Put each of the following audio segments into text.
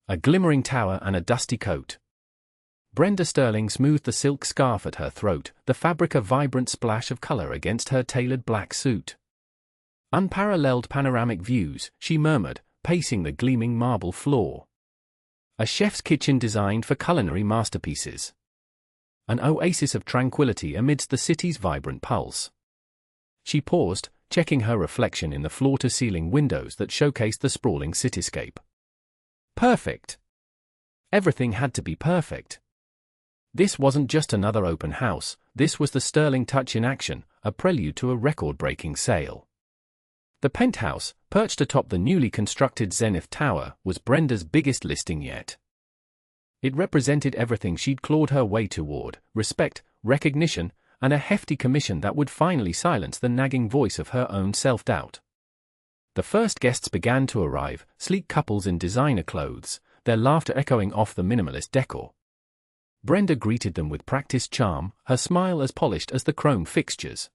a glimmering tower and a dusty coat. Brenda Sterling smoothed the silk scarf at her throat, the fabric a vibrant splash of color against her tailored black suit. Unparalleled panoramic views, she murmured, pacing the gleaming marble floor. A chef's kitchen designed for culinary masterpieces. An oasis of tranquility amidst the city's vibrant pulse. She paused, checking her reflection in the floor-to-ceiling windows that showcased the sprawling cityscape. Perfect. Everything had to be perfect. This wasn't just another open house, this was the Sterling touch in action, a prelude to a record-breaking sale. The Penthouse, perched atop the newly constructed Zenith Tower, was Brenda's biggest listing yet. It represented everything she'd clawed her way toward: respect, recognition, and a hefty commission that would finally silence the nagging voice of her own self-doubt. The first guests began to arrive, sleek couples in designer clothes, their laughter echoing off the minimalist decor. Brenda greeted them with practiced charm, her smile as polished as the chrome fixtures.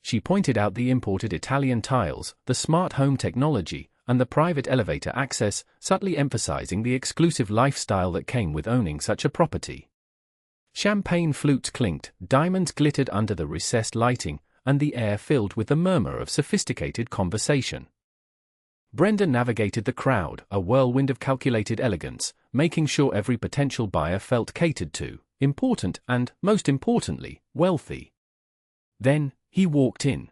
She pointed out the imported Italian tiles, the smart home technology, and the private elevator access, subtly emphasizing the exclusive lifestyle that came with owning such a property. Champagne flutes clinked, diamonds glittered under the recessed lighting, and the air filled with the murmur of sophisticated conversation. Brenda navigated the crowd, a whirlwind of calculated elegance, making sure every potential buyer felt catered to, important and, most importantly, wealthy. Then, he walked in.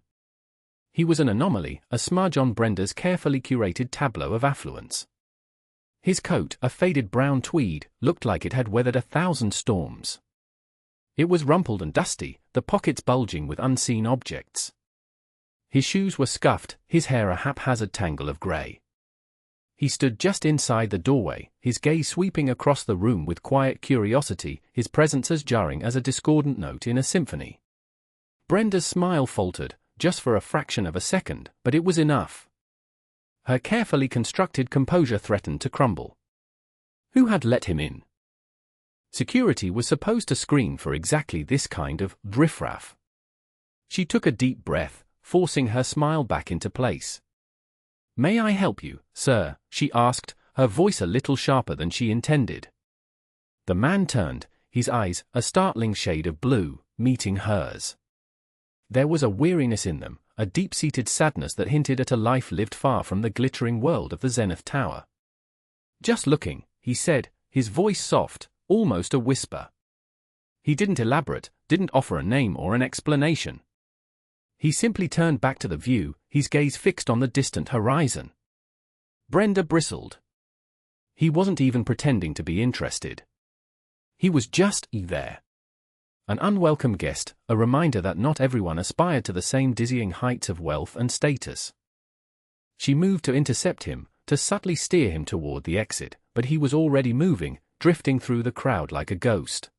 He was an anomaly, a smudge on Brenda's carefully curated tableau of affluence. His coat, a faded brown tweed, looked like it had weathered 1,000 storms. It was rumpled and dusty, the pockets bulging with unseen objects. His shoes were scuffed, his hair a haphazard tangle of grey. He stood just inside the doorway, his gaze sweeping across the room with quiet curiosity, his presence as jarring as a discordant note in a symphony. Brenda's smile faltered, just for a fraction of a second, but it was enough. Her carefully constructed composure threatened to crumble. Who had let him in? Security was supposed to screen for exactly this kind of riffraff. She took a deep breath, forcing her smile back into place. "May I help you, sir?" she asked, her voice a little sharper than she intended. The man turned, his eyes, a startling shade of blue, meeting hers. There was a weariness in them, a deep-seated sadness that hinted at a life lived far from the glittering world of the Zenith Tower. "Just looking," he said, his voice soft, almost a whisper. He didn't elaborate, didn't offer a name or an explanation. He simply turned back to the view, his gaze fixed on the distant horizon. Brenda bristled. He wasn't even pretending to be interested. He was just there. An unwelcome guest, a reminder that not everyone aspired to the same dizzying heights of wealth and status. She moved to intercept him, to subtly steer him toward the exit, but he was already moving, drifting through the crowd like a ghost.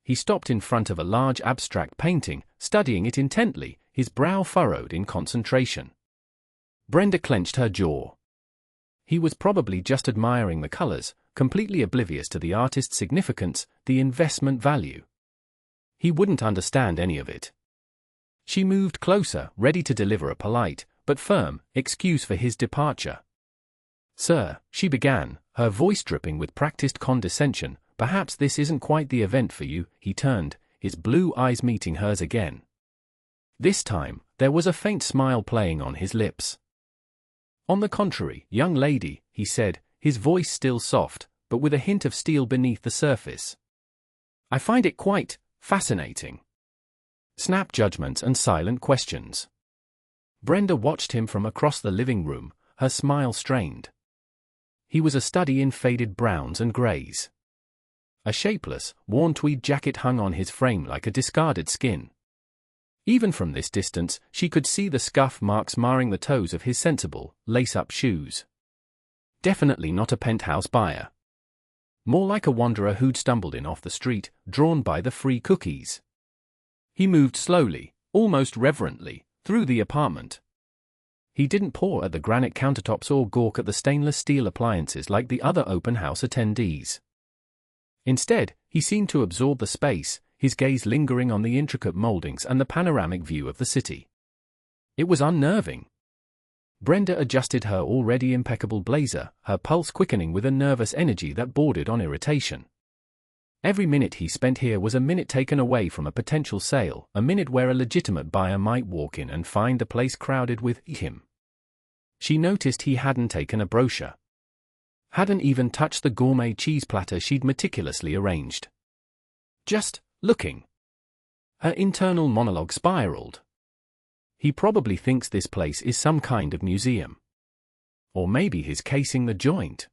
He stopped in front of a large abstract painting, studying it intently, his brow furrowed in concentration. Brenda clenched her jaw. He was probably just admiring the colors, completely oblivious to the artist's significance, the investment value. He wouldn't understand any of it. She moved closer, ready to deliver a polite, but firm, excuse for his departure. "Sir," she began, her voice dripping with practiced condescension, "perhaps this isn't quite the event for you." He turned, his blue eyes meeting hers again. This time, there was a faint smile playing on his lips. "On the contrary, young lady," he said, his voice still soft, but with a hint of steel beneath the surface. "I find it quite fascinating." Snap judgments and silent questions. Brenda watched him from across the living room, her smile strained. He was a study in faded browns and greys. A shapeless, worn tweed jacket hung on his frame like a discarded skin. Even from this distance, she could see the scuff marks marring the toes of his sensible, lace-up shoes. Definitely not a penthouse buyer. More like a wanderer who'd stumbled in off the street, drawn by the free cookies. He moved slowly, almost reverently, through the apartment. He didn't paw at the granite countertops or gawk at the stainless steel appliances like the other open house attendees. Instead, he seemed to absorb the space, his gaze lingering on the intricate moldings and the panoramic view of the city. It was unnerving. Brenda adjusted her already impeccable blazer, her pulse quickening with a nervous energy that bordered on irritation. Every minute he spent here was a minute taken away from a potential sale, a minute where a legitimate buyer might walk in and find the place crowded with him. She noticed he hadn't taken a brochure. Hadn't even touched the gourmet cheese platter she'd meticulously arranged. Just looking. Her internal monologue spiraled. He probably thinks this place is some kind of museum. Or maybe he's casing the joint.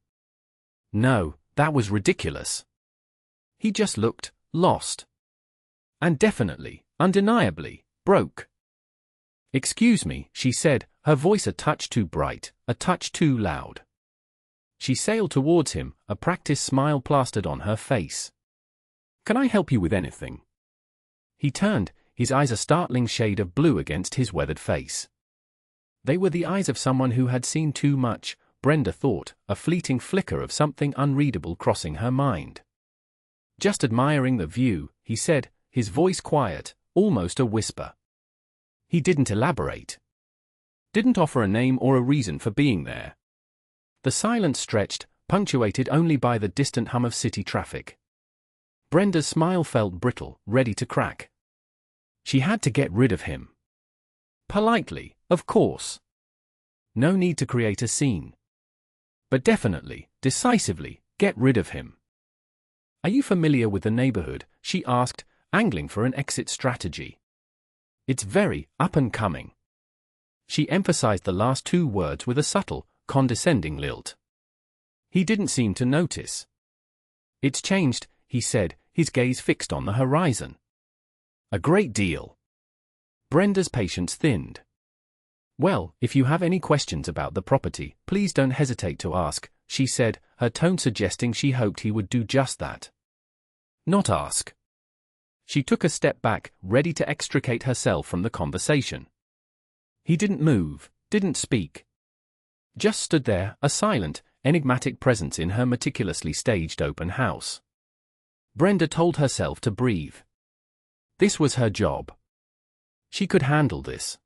No, that was ridiculous. He just looked lost. And definitely, undeniably, broke. "Excuse me," she said, her voice a touch too bright, a touch too loud. She sailed towards him, a practiced smile plastered on her face. "Can I help you with anything?" He turned, his eyes a startling shade of blue against his weathered face. They were the eyes of someone who had seen too much, Brenda thought, a fleeting flicker of something unreadable crossing her mind. "Just admiring the view," he said, his voice quiet, almost a whisper. He didn't elaborate. Didn't offer a name or a reason for being there. The silence stretched, punctuated only by the distant hum of city traffic. Brenda's smile felt brittle, ready to crack. She had to get rid of him. Politely, of course. No need to create a scene. But definitely, decisively, get rid of him. "Are you familiar with the neighborhood?" she asked, angling for an exit strategy. "It's very up and coming." She emphasized the last two words with a subtle, condescending lilt. He didn't seem to notice. "It's changed," he said, his gaze fixed on the horizon. "A great deal." Brenda's patience thinned. "Well, if you have any questions about the property, please don't hesitate to ask," she said, her tone suggesting she hoped he would do just that. Not ask. She took a step back, ready to extricate herself from the conversation. He didn't move, didn't speak. Just stood there, a silent, enigmatic presence in her meticulously staged open house. Brenda told herself to breathe. This was her job. She could handle this.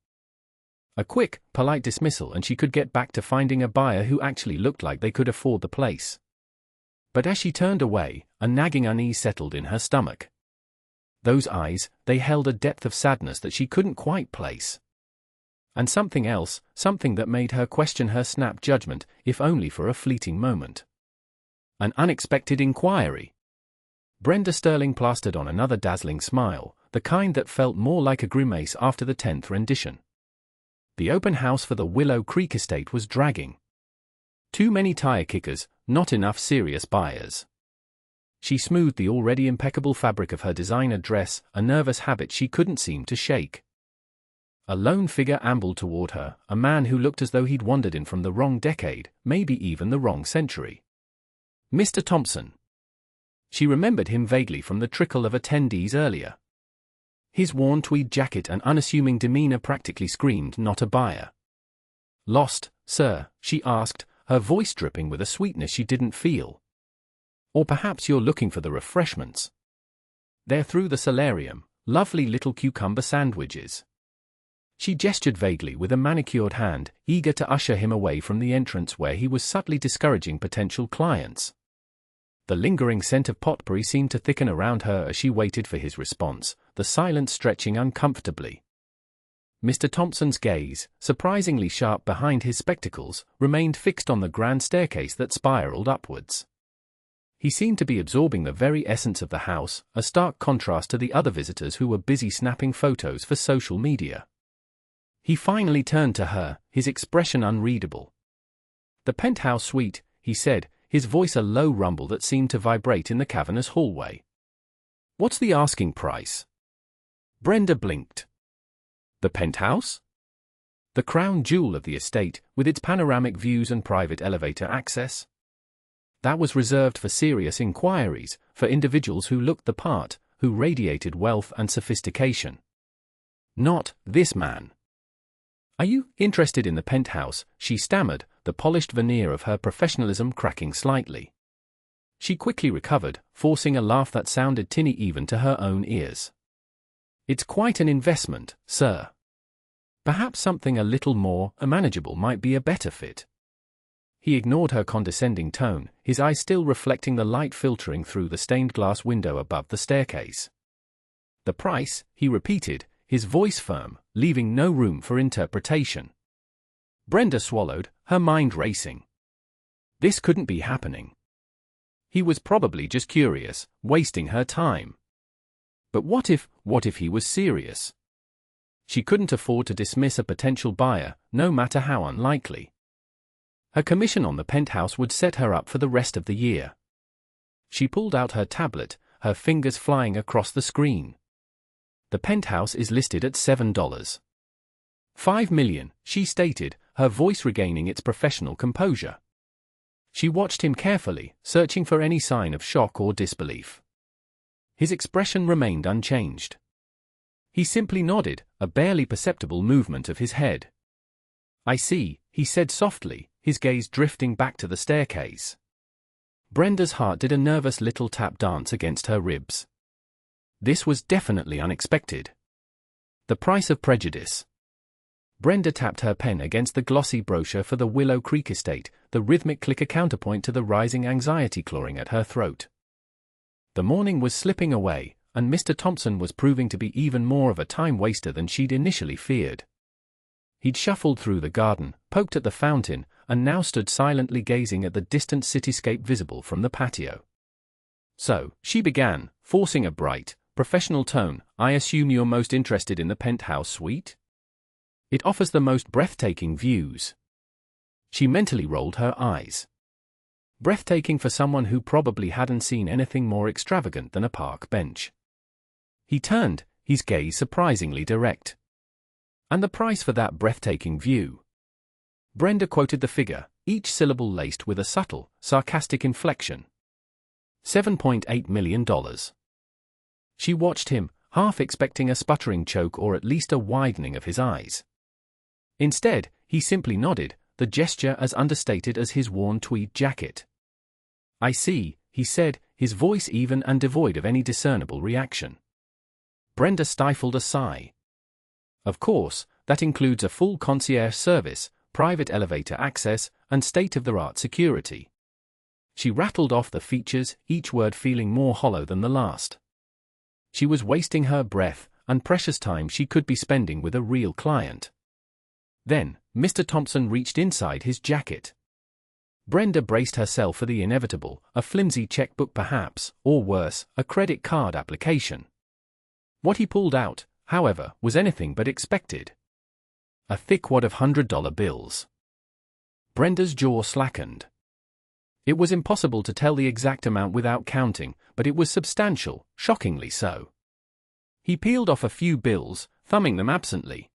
A quick, polite dismissal and she could get back to finding a buyer who actually looked like they could afford the place. But as she turned away, a nagging unease settled in her stomach. Those eyes, they held a depth of sadness that she couldn't quite place. And something else, something that made her question her snap judgment, if only for a fleeting moment. An unexpected inquiry. Brenda Sterling plastered on another dazzling smile, the kind that felt more like a grimace after the 10th rendition. The open house for the Willow Creek estate was dragging. Too many tire kickers, not enough serious buyers. She smoothed the already impeccable fabric of her designer dress, a nervous habit she couldn't seem to shake. A lone figure ambled toward her, a man who looked as though he'd wandered in from the wrong decade, maybe even the wrong century. Mr. Thompson. She remembered him vaguely from the trickle of attendees earlier. His worn tweed jacket and unassuming demeanor practically screamed not a buyer. "Lost, sir?" she asked, her voice dripping with a sweetness she didn't feel. "Or perhaps you're looking for the refreshments. They're through the solarium, lovely little cucumber sandwiches." She gestured vaguely with a manicured hand, eager to usher him away from the entrance where he was subtly discouraging potential clients. The lingering scent of potpourri seemed to thicken around her as she waited for his response, the silence stretching uncomfortably. Mr. Thompson's gaze, surprisingly sharp behind his spectacles, remained fixed on the grand staircase that spiraled upwards. He seemed to be absorbing the very essence of the house, a stark contrast to the other visitors who were busy snapping photos for social media. He finally turned to her, his expression unreadable. "The penthouse suite," he said, his voice a low rumble that seemed to vibrate in the cavernous hallway. "What's the asking price?" Brenda blinked. The penthouse? The crown jewel of the estate, with its panoramic views and private elevator access? That was reserved for serious inquiries, for individuals who looked the part, who radiated wealth and sophistication. Not this man. "Are you interested in the penthouse?" she stammered, the polished veneer of her professionalism cracking slightly. She quickly recovered, forcing a laugh that sounded tinny even to her own ears. "It's quite an investment, sir." Perhaps something a little more manageable might be a better fit. He ignored her condescending tone, his eyes still reflecting the light filtering through the stained glass window above the staircase. The price, he repeated, his voice firm, leaving no room for interpretation. Brenda swallowed, her mind racing. This couldn't be happening. He was probably just curious, wasting her time. But what if he was serious? She couldn't afford to dismiss a potential buyer, no matter how unlikely. Her commission on the Penthouse would set her up for the rest of the year. She pulled out her tablet, her fingers flying across the screen. The Penthouse is listed at $7.5 million, she stated, her voice regaining its professional composure. She watched him carefully, searching for any sign of shock or disbelief. His expression remained unchanged. He simply nodded, a barely perceptible movement of his head. "I see," he said softly, his gaze drifting back to the staircase. Brenda's heart did a nervous little tap dance against her ribs. This was definitely unexpected. The price of prejudice. Brenda tapped her pen against the glossy brochure for the Willow Creek estate, the rhythmic clicker counterpoint to the rising anxiety clawing at her throat. The morning was slipping away, and Mr. Thompson was proving to be even more of a time-waster than she'd initially feared. He'd shuffled through the garden, poked at the fountain, and now stood silently gazing at the distant cityscape visible from the patio. "So," she began, forcing a bright, professional tone, "I assume you're most interested in the penthouse suite? It offers the most breathtaking views." She mentally rolled her eyes. Breathtaking for someone who probably hadn't seen anything more extravagant than a park bench. He turned, his gaze surprisingly direct. "And the price for that breathtaking view?" Brenda quoted the figure, each syllable laced with a subtle, sarcastic inflection. $7.8 million. She watched him, half expecting a sputtering choke or at least a widening of his eyes. Instead, he simply nodded, the gesture as understated as his worn tweed jacket. "I see," he said, his voice even and devoid of any discernible reaction. Brenda stifled a sigh. "Of course, that includes a full concierge service, private elevator access, and state-of-the-art security." She rattled off the features, each word feeling more hollow than the last. She was wasting her breath, and precious time she could be spending with a real client. Then, Mr. Thompson reached inside his jacket. Brenda braced herself for the inevitable, a flimsy checkbook perhaps, or worse, a credit card application. What he pulled out, however, was anything but expected. A thick wad of $100 bills. Brenda's jaw slackened. It was impossible to tell the exact amount without counting, but it was substantial, shockingly so. He peeled off a few bills, thumbing them absently.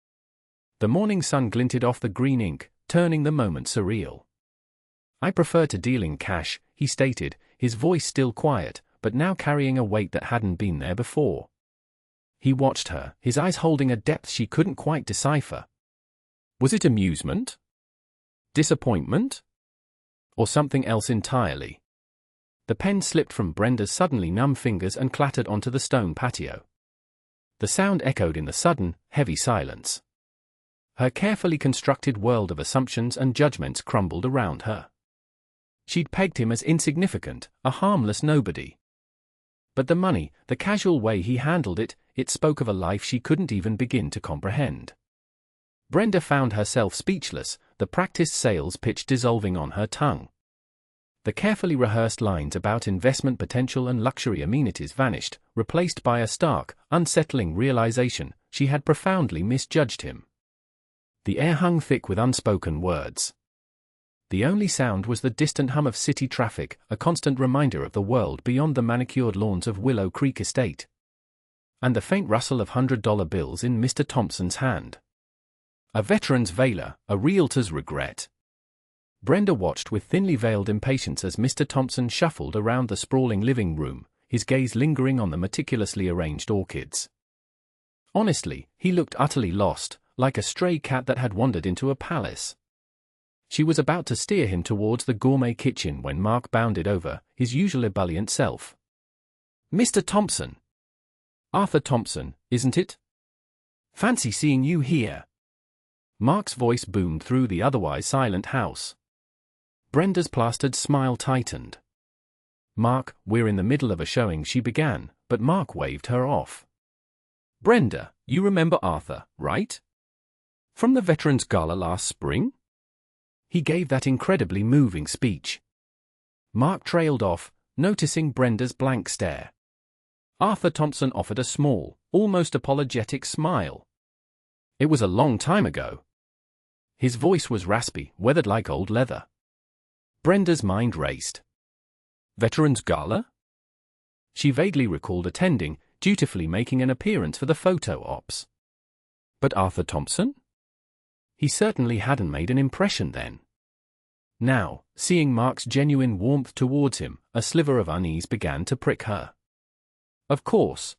The morning sun glinted off the green ink, turning the moment surreal. "I prefer to deal in cash," he stated, his voice still quiet, but now carrying a weight that hadn't been there before. He watched her, his eyes holding a depth she couldn't quite decipher. Was it amusement? Disappointment? Or something else entirely? The pen slipped from Brenda's suddenly numb fingers and clattered onto the stone patio. The sound echoed in the sudden, heavy silence. Her carefully constructed world of assumptions and judgments crumbled around her. She'd pegged him as insignificant, a harmless nobody. But the money, the casual way he handled it, it spoke of a life she couldn't even begin to comprehend. Brenda found herself speechless, the practiced sales pitch dissolving on her tongue. The carefully rehearsed lines about investment potential and luxury amenities vanished, replaced by a stark, unsettling realization she had profoundly misjudged him. The air hung thick with unspoken words. The only sound was the distant hum of city traffic, a constant reminder of the world beyond the manicured lawns of Willow Creek estate. And the faint rustle of $100 bills in Mr. Thompson's hand. A veteran's valor, a realtor's regret. Brenda watched with thinly veiled impatience as Mr. Thompson shuffled around the sprawling living room, his gaze lingering on the meticulously arranged orchids. Honestly, he looked utterly lost, like a stray cat that had wandered into a palace. She was about to steer him towards the gourmet kitchen when Mark bounded over, his usual ebullient self. "Mr. Thompson! Arthur Thompson, isn't it? Fancy seeing you here." Mark's voice boomed through the otherwise silent house. Brenda's plastered smile tightened. "Mark, we're in the middle of a showing," she began, but Mark waved her off. "Brenda, you remember Arthur, right? From the Veterans Gala last spring?" He gave that incredibly moving speech. Mark trailed off, noticing Brenda's blank stare. Arthur Thompson offered a small, almost apologetic smile. "It was a long time ago." His voice was raspy, weathered like old leather. Brenda's mind raced. Veterans Gala? She vaguely recalled attending, dutifully making an appearance for the photo ops. But Arthur Thompson? He certainly hadn't made an impression then. Now, seeing Mark's genuine warmth towards him, a sliver of unease began to prick her. Of course,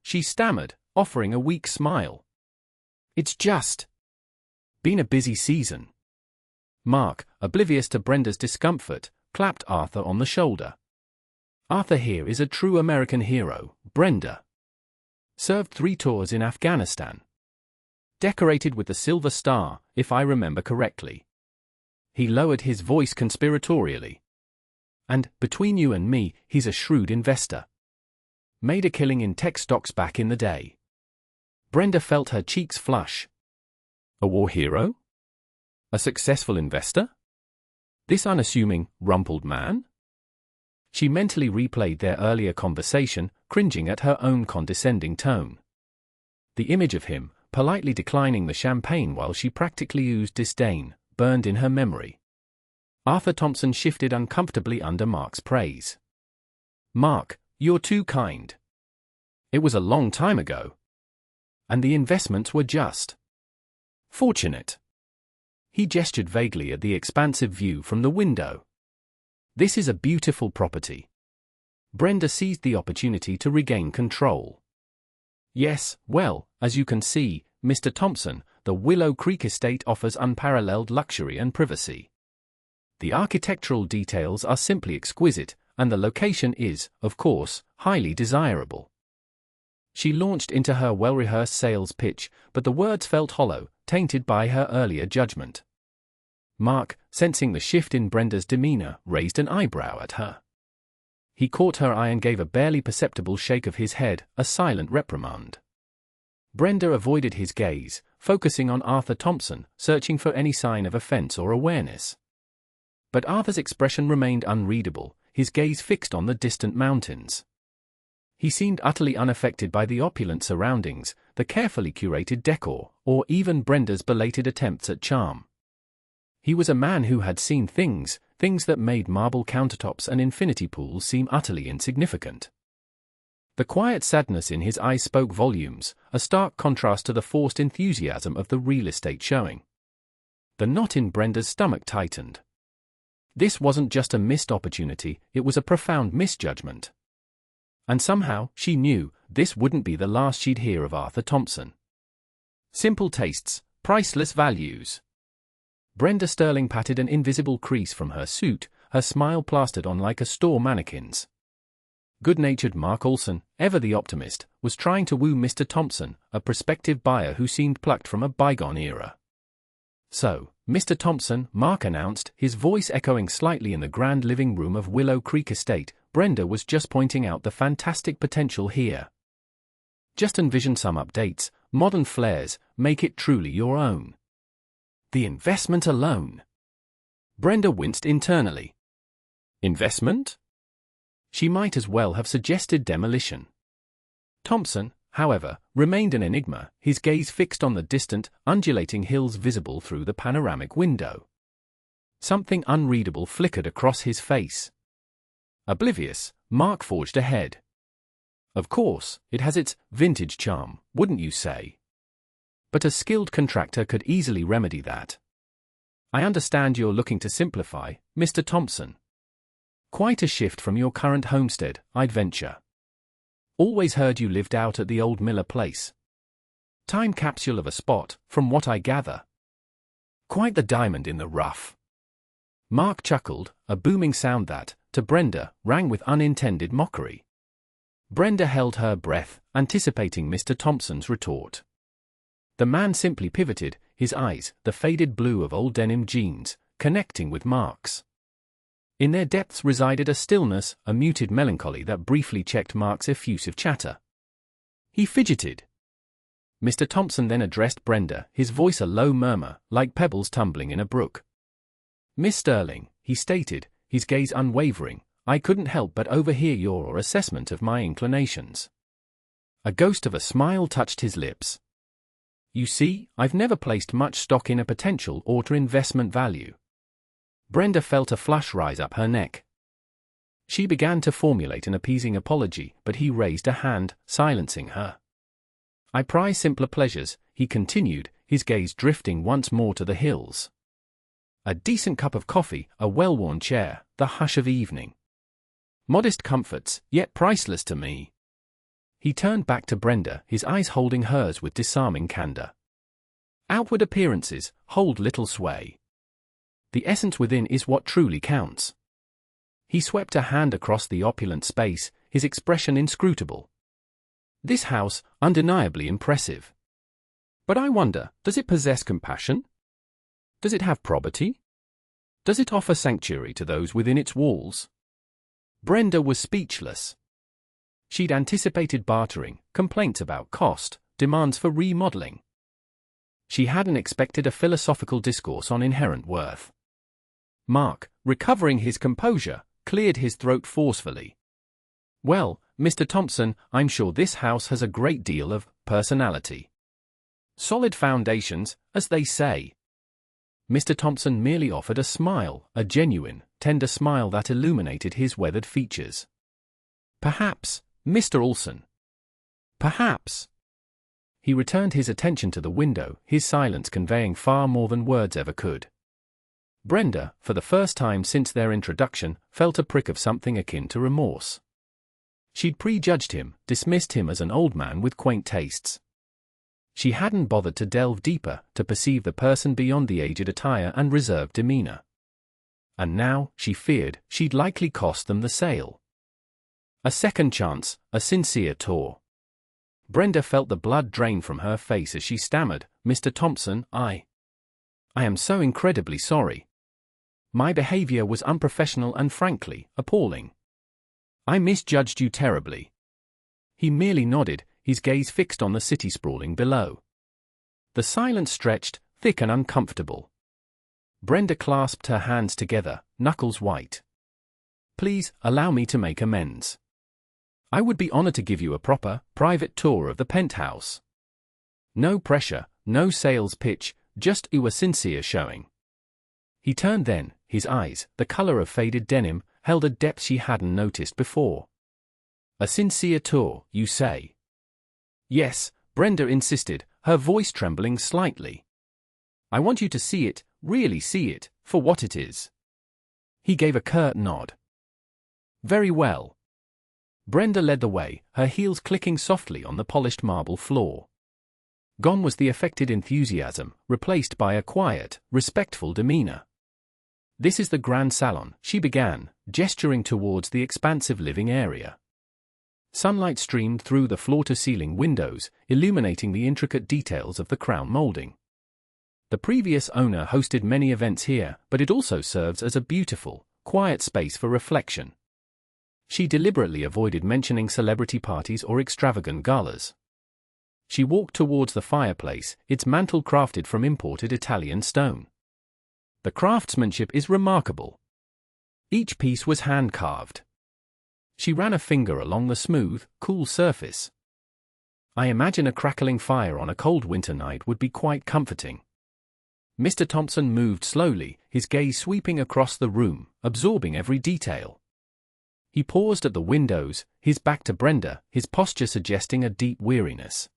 she stammered, offering a weak smile. "It's just been a busy season." Mark, oblivious to Brenda's discomfort, clapped Arthur on the shoulder. "Arthur here is a true American hero, Brenda. Served 3 tours in Afghanistan. Decorated with the Silver Star, if I remember correctly." He lowered his voice conspiratorially. "And, between you and me, he's a shrewd investor. Made a killing in tech stocks back in the day." Brenda felt her cheeks flush. A war hero? A successful investor? This unassuming, rumpled man? She mentally replayed their earlier conversation, cringing at her own condescending tone. The image of him, politely declining the champagne while she practically oozed disdain, burned in her memory. Arthur Thompson shifted uncomfortably under Mark's praise. "Mark, you're too kind. It was a long time ago. And the investments were just fortunate." He gestured vaguely at the expansive view from the window. "This is a beautiful property." Brenda seized the opportunity to regain control. "Yes, well, as you can see, Mr. Thompson, the Willow Creek estate offers unparalleled luxury and privacy. The architectural details are simply exquisite, and the location is, of course, highly desirable." She launched into her well-rehearsed sales pitch, but the words felt hollow, tainted by her earlier judgment. Mark, sensing the shift in Brenda's demeanor, raised an eyebrow at her. He caught her eye and gave a barely perceptible shake of his head, a silent reprimand. Brenda avoided his gaze, focusing on Arthur Thompson, searching for any sign of offense or awareness. But Arthur's expression remained unreadable, his gaze fixed on the distant mountains. He seemed utterly unaffected by the opulent surroundings, the carefully curated decor, or even Brenda's belated attempts at charm. He was a man who had seen things that made marble countertops and infinity pools seem utterly insignificant. The quiet sadness in his eyes spoke volumes, a stark contrast to the forced enthusiasm of the real estate showing. The knot in Brenda's stomach tightened. This wasn't just a missed opportunity, it was a profound misjudgment. And somehow, she knew, this wouldn't be the last she'd hear of Arthur Thompson. Simple tastes, priceless values. Brenda Sterling patted an invisible crease from her suit, her smile plastered on like a store mannequin's. Good-natured Mark Olson, ever the optimist, was trying to woo Mr. Thompson, a prospective buyer who seemed plucked from a bygone era. "So, Mr. Thompson," Mark announced, his voice echoing slightly in the grand living room of Willow Creek Estate, "Brenda was just pointing out the fantastic potential here. Just envision some updates, modern flares, make it truly your own. The investment alone." Brenda winced internally. Investment? She might as well have suggested demolition. Thompson, however, remained an enigma, his gaze fixed on the distant, undulating hills visible through the panoramic window. Something unreadable flickered across his face. Oblivious, Mark forged ahead. "Of course, it has its vintage charm, wouldn't you say? But a skilled contractor could easily remedy that. I understand you're looking to simplify, Mr. Thompson. Quite a shift from your current homestead, I'd venture. Always heard you lived out at the old Miller place. Time capsule of a spot, from what I gather. Quite the diamond in the rough." Mark chuckled, a booming sound that, to Brenda, rang with unintended mockery. Brenda held her breath, anticipating Mr. Thompson's retort. The man simply pivoted, his eyes, the faded blue of old denim jeans, connecting with Mark's. In their depths resided a stillness, a muted melancholy that briefly checked Mark's effusive chatter. He fidgeted. Mr. Thompson then addressed Brenda, his voice a low murmur, like pebbles tumbling in a brook. "Miss Sterling," he stated, his gaze unwavering, "I couldn't help but overhear your assessment of my inclinations." A ghost of a smile touched his lips. "You see, I've never placed much stock in a potential or investment value." Brenda felt a flush rise up her neck. She began to formulate an appeasing apology, but he raised a hand, silencing her. "I prize simpler pleasures," he continued, his gaze drifting once more to the hills. "A decent cup of coffee, a well-worn chair, the hush of evening. Modest comforts, yet priceless to me." He turned back to Brenda, his eyes holding hers with disarming candor. "Outward appearances hold little sway. The essence within is what truly counts." He swept a hand across the opulent space, his expression inscrutable. "This house, undeniably impressive. But I wonder, does it possess compassion? Does it have probity? Does it offer sanctuary to those within its walls?" Brenda was speechless. She'd anticipated bartering, complaints about cost, demands for remodeling. She hadn't expected a philosophical discourse on inherent worth. Mark, recovering his composure, cleared his throat forcefully. "Well, Mr. Thompson, I'm sure this house has a great deal of personality. Solid foundations, as they say." Mr. Thompson merely offered a smile, a genuine, tender smile that illuminated his weathered features. "Perhaps, Mr. Olson. Perhaps." He returned his attention to the window, his silence conveying far more than words ever could. Brenda, for the first time since their introduction, felt a prick of something akin to remorse. She'd prejudged him, dismissed him as an old man with quaint tastes. She hadn't bothered to delve deeper, to perceive the person beyond the aged attire and reserved demeanor. And now, she feared, she'd likely cost them the sale. A second chance, a sincere tour. Brenda felt the blood drain from her face as she stammered, "Mr. Thompson, I am so incredibly sorry. My behavior was unprofessional and frankly, appalling. I misjudged you terribly." He merely nodded, his gaze fixed on the city sprawling below. The silence stretched, thick and uncomfortable. Brenda clasped her hands together, knuckles white. "Please, allow me to make amends. I would be honored to give you a proper, private tour of the penthouse. No pressure, no sales pitch, just a sincere showing." He turned then, his eyes, the color of faded denim, held a depth she hadn't noticed before. "A sincere tour, you say?" "Yes," Brenda insisted, her voice trembling slightly. "I want you to see it, really see it, for what it is." He gave a curt nod. "Very well." Brenda led the way, her heels clicking softly on the polished marble floor. Gone was the affected enthusiasm, replaced by a quiet, respectful demeanor. "This is the grand salon," she began, gesturing towards the expansive living area. Sunlight streamed through the floor-to-ceiling windows, illuminating the intricate details of the crown molding. The previous owner hosted many events here, but it also serves as a beautiful, quiet space for reflection. She deliberately avoided mentioning celebrity parties or extravagant galas. She walked towards the fireplace, its mantel crafted from imported Italian stone. The craftsmanship is remarkable. Each piece was hand-carved. She ran a finger along the smooth, cool surface. "I imagine a crackling fire on a cold winter night would be quite comforting." Mr. Thompson moved slowly, his gaze sweeping across the room, absorbing every detail. He paused at the windows, his back to Brenda, his posture suggesting a deep weariness.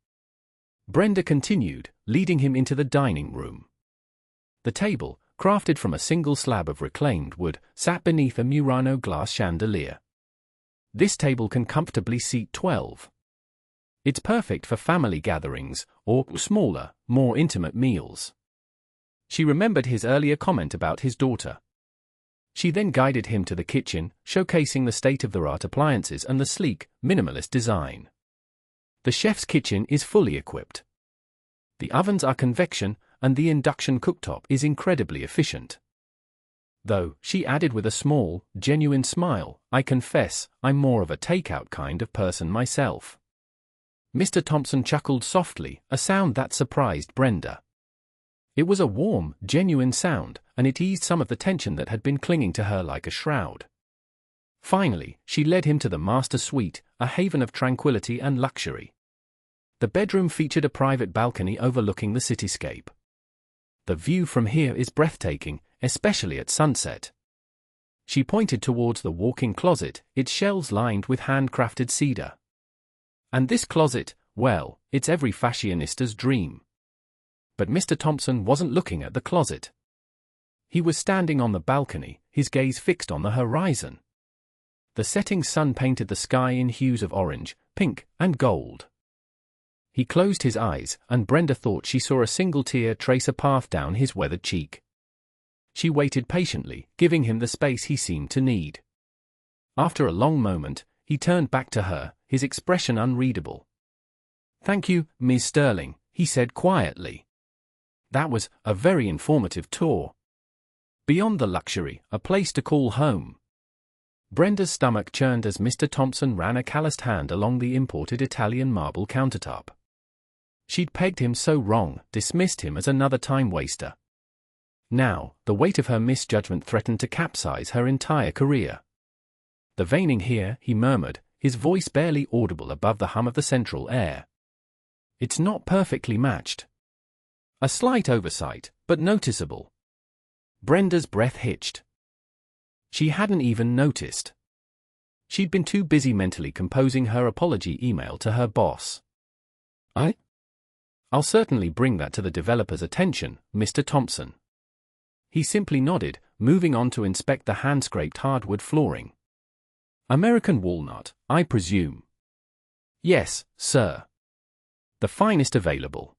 Brenda continued, leading him into the dining room. The table, crafted from a single slab of reclaimed wood, sat beneath a Murano glass chandelier. This table can comfortably seat 12. It's perfect for family gatherings, or smaller, more intimate meals. She remembered his earlier comment about his daughter. She then guided him to the kitchen, showcasing the state-of-the-art appliances and the sleek, minimalist design. The chef's kitchen is fully equipped. The ovens are convection, and the induction cooktop is incredibly efficient. Though, she added with a small, genuine smile, I confess, I'm more of a takeout kind of person myself. Mr. Thompson chuckled softly, a sound that surprised Brenda. It was a warm, genuine sound, and it eased some of the tension that had been clinging to her like a shroud. Finally, she led him to the master suite, a haven of tranquility and luxury. The bedroom featured a private balcony overlooking the cityscape. The view from here is breathtaking, especially at sunset. She pointed towards the walk-in closet, its shelves lined with handcrafted cedar. And this closet, well, it's every fashionista's dream. But Mr. Thompson wasn't looking at the closet. He was standing on the balcony, his gaze fixed on the horizon. The setting sun painted the sky in hues of orange, pink, and gold. He closed his eyes, and Brenda thought she saw a single tear trace a path down his weathered cheek. She waited patiently, giving him the space he seemed to need. After a long moment, he turned back to her, his expression unreadable. "Thank you, Ms. Sterling," he said quietly. "That was a very informative tour. Beyond the luxury, a place to call home." Brenda's stomach churned as Mr. Thompson ran a calloused hand along the imported Italian marble countertop. She'd pegged him so wrong, dismissed him as another time-waster. Now, the weight of her misjudgment threatened to capsize her entire career. "The veining here," he murmured, his voice barely audible above the hum of the central air. "It's not perfectly matched. A slight oversight, but noticeable." Brenda's breath hitched. She hadn't even noticed. She'd been too busy mentally composing her apology email to her boss. "I'll certainly bring that to the developer's attention, Mr. Thompson." He simply nodded, moving on to inspect the hand-scraped hardwood flooring. "American walnut, I presume?" "Yes, sir. The finest available."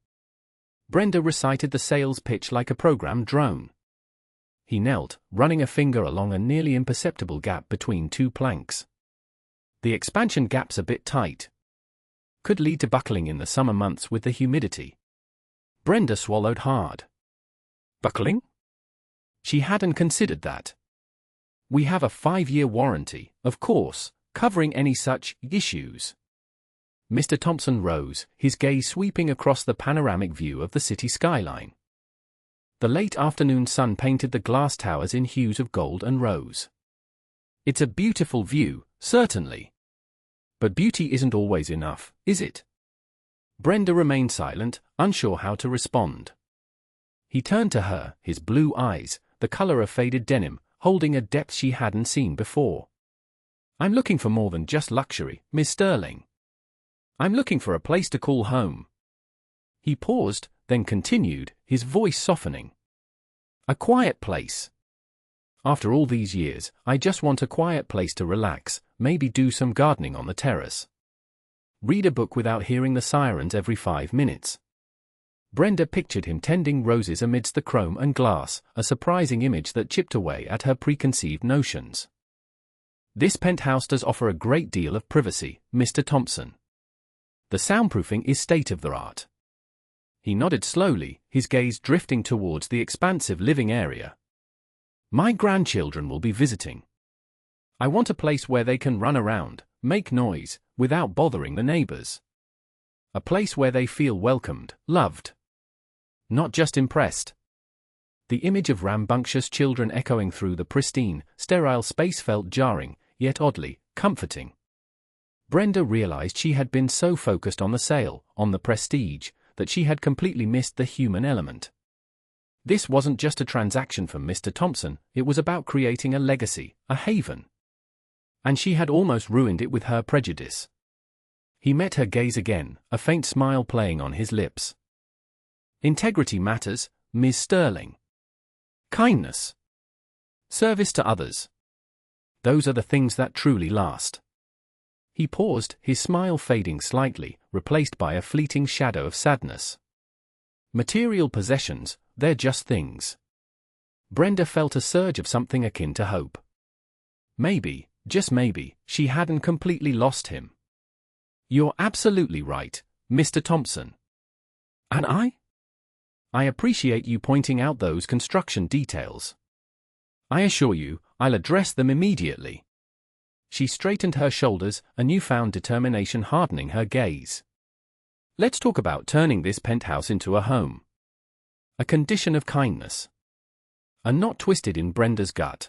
Brenda recited the sales pitch like a programmed drone. He knelt, running a finger along a nearly imperceptible gap between two planks. "The expansion gap's a bit tight. Could lead to buckling in the summer months with the humidity." Brenda swallowed hard. "Buckling?" She hadn't considered that. "We have a 5-year warranty, of course, covering any such issues." Mr. Thompson rose, his gaze sweeping across the panoramic view of the city skyline. The late afternoon sun painted the glass towers in hues of gold and rose. "It's a beautiful view, certainly. But beauty isn't always enough, is it?" Brenda remained silent, unsure how to respond. He turned to her, his blue eyes, the color of faded denim, holding a depth she hadn't seen before. "I'm looking for more than just luxury, Miss Sterling. I'm looking for a place to call home." He paused, then continued, his voice softening. "A quiet place. After all these years, I just want a quiet place to relax, maybe do some gardening on the terrace. Read a book without hearing the sirens every 5 minutes." Brenda pictured him tending roses amidst the chrome and glass, a surprising image that chipped away at her preconceived notions. "This penthouse does offer a great deal of privacy, Mr. Thompson. The soundproofing is state-of-the-art." He nodded slowly, his gaze drifting towards the expansive living area. "My grandchildren will be visiting. I want a place where they can run around, make noise, without bothering the neighbors. A place where they feel welcomed, loved. Not just impressed." The image of rambunctious children echoing through the pristine, sterile space felt jarring, yet oddly comforting. Brenda realized she had been so focused on the sale, on the prestige, that she had completely missed the human element. This wasn't just a transaction for Mr. Thompson, it was about creating a legacy, a haven. And she had almost ruined it with her prejudice. He met her gaze again, a faint smile playing on his lips. "Integrity matters, Ms. Sterling. Kindness. Service to others. Those are the things that truly last." He paused, his smile fading slightly, replaced by a fleeting shadow of sadness. "Material possessions, they're just things." Brenda felt a surge of something akin to hope. Maybe, just maybe, she hadn't completely lost him. "You're absolutely right, Mr. Thompson." "And I?" I appreciate you pointing out those construction details. I assure you, I'll address them immediately. She straightened her shoulders, a newfound determination hardening her gaze. Let's talk about turning this penthouse into a home. A condition of kindness. A knot twisted in Brenda's gut.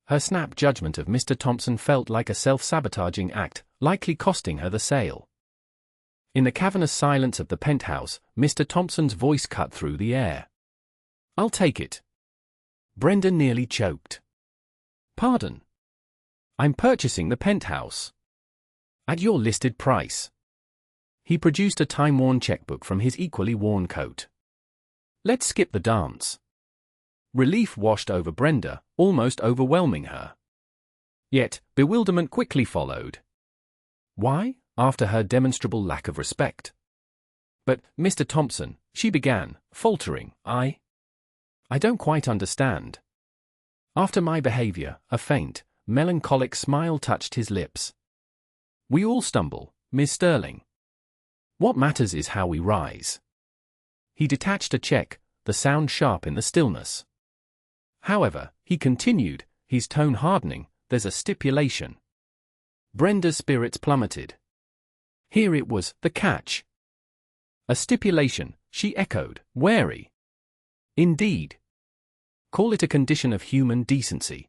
Her snap judgment of Mr. Thompson felt like a self-sabotaging act, likely costing her the sale. In the cavernous silence of the penthouse, Mr. Thompson's voice cut through the air. I'll take it. Brenda nearly choked. Pardon? I'm purchasing the penthouse. At your listed price. He produced a time-worn checkbook from his equally worn coat. Let's skip the dance. Relief washed over Brenda, almost overwhelming her. Yet, bewilderment quickly followed. Why? After her demonstrable lack of respect. But, Mr. Thompson, she began, faltering, I don't quite understand. After my behavior, a faint, melancholic smile touched his lips. We all stumble, Miss Sterling. What matters is how we rise. He detached a check, the sound sharp in the stillness. However, he continued, his tone hardening, there's a stipulation. Brenda's spirits plummeted. Here it was, the catch. A stipulation, she echoed, wary. Indeed. Call it a condition of human decency.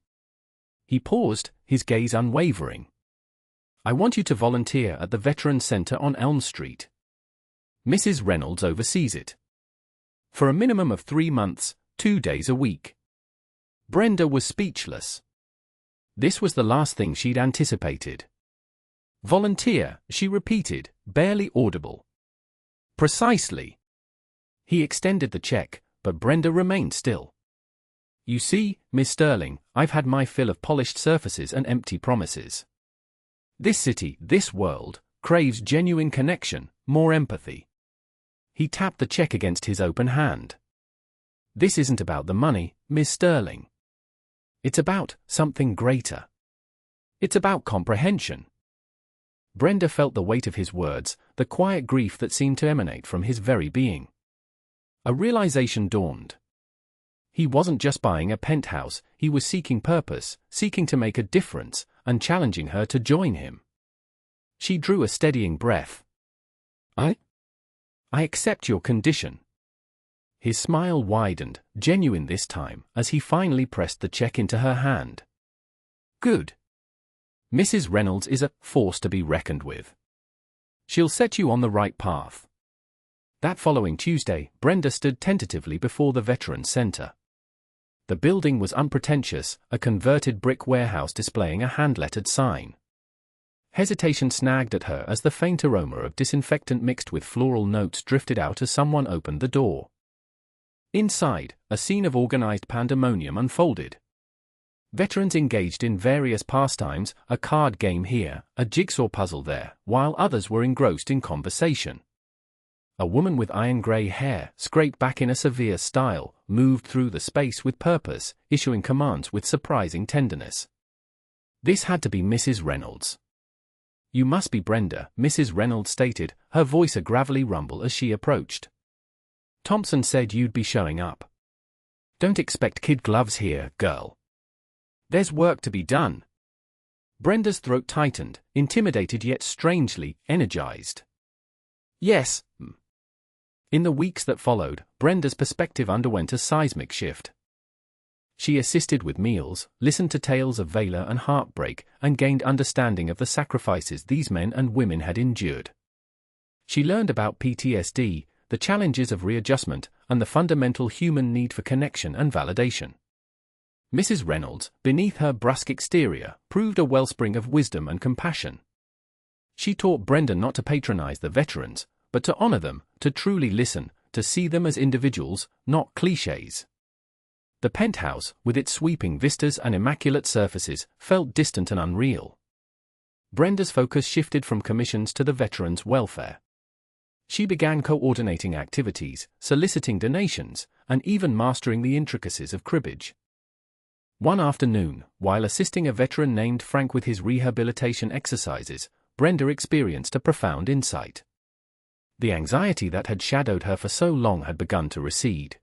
He paused, his gaze unwavering. I want you to volunteer at the Veterans Center on Elm Street. Mrs. Reynolds oversees it. For a minimum of 3 months, 2 days a week. Brenda was speechless. This was the last thing she'd anticipated. Volunteer, she repeated, barely audible. Precisely. He extended the check, but Brenda remained still. You see, Miss Sterling, I've had my fill of polished surfaces and empty promises. This city, this world, craves genuine connection, more empathy. He tapped the check against his open hand. This isn't about the money, Miss Sterling. It's about something greater. It's about comprehension. Brenda felt the weight of his words, the quiet grief that seemed to emanate from his very being. A realization dawned. He wasn't just buying a penthouse, he was seeking purpose, seeking to make a difference, and challenging her to join him. She drew a steadying breath. I accept your condition. His smile widened, genuine this time, as he finally pressed the check into her hand. Good. Mrs. Reynolds is a force to be reckoned with. She'll set you on the right path. That following Tuesday, Brenda stood tentatively before the Veterans Center. The building was unpretentious, a converted brick warehouse displaying a hand-lettered sign. Hesitation snagged at her as the faint aroma of disinfectant mixed with floral notes drifted out as someone opened the door. Inside, a scene of organized pandemonium unfolded. Veterans engaged in various pastimes, a card game here, a jigsaw puzzle there, while others were engrossed in conversation. A woman with iron-gray hair, scraped back in a severe style, moved through the space with purpose, issuing commands with surprising tenderness. This had to be Mrs. Reynolds. You must be Brenda, Mrs. Reynolds stated, her voice a gravelly rumble as she approached. Thompson said you'd be showing up. Don't expect kid gloves here, girl. There's work to be done. Brenda's throat tightened, intimidated yet strangely energized. Yes. In the weeks that followed, Brenda's perspective underwent a seismic shift. She assisted with meals, listened to tales of valor and heartbreak, and gained understanding of the sacrifices these men and women had endured. She learned about PTSD, the challenges of readjustment, and the fundamental human need for connection and validation. Mrs. Reynolds, beneath her brusque exterior, proved a wellspring of wisdom and compassion. She taught Brenda not to patronize the veterans, but to honor them, to truly listen, to see them as individuals, not clichés. The penthouse, with its sweeping vistas and immaculate surfaces, felt distant and unreal. Brenda's focus shifted from commissions to the veterans' welfare. She began coordinating activities, soliciting donations, and even mastering the intricacies of cribbage. One afternoon, while assisting a veteran named Frank with his rehabilitation exercises, Brenda experienced a profound insight. The anxiety that had shadowed her for so long had begun to recede.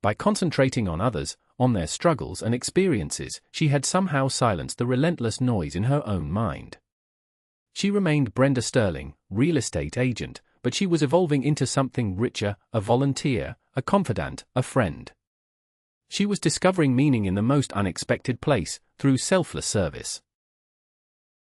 By concentrating on others, on their struggles and experiences, she had somehow silenced the relentless noise in her own mind. She remained Brenda Sterling, real estate agent, but she was evolving into something richer, a volunteer, a confidant, a friend. She was discovering meaning in the most unexpected place, through selfless service.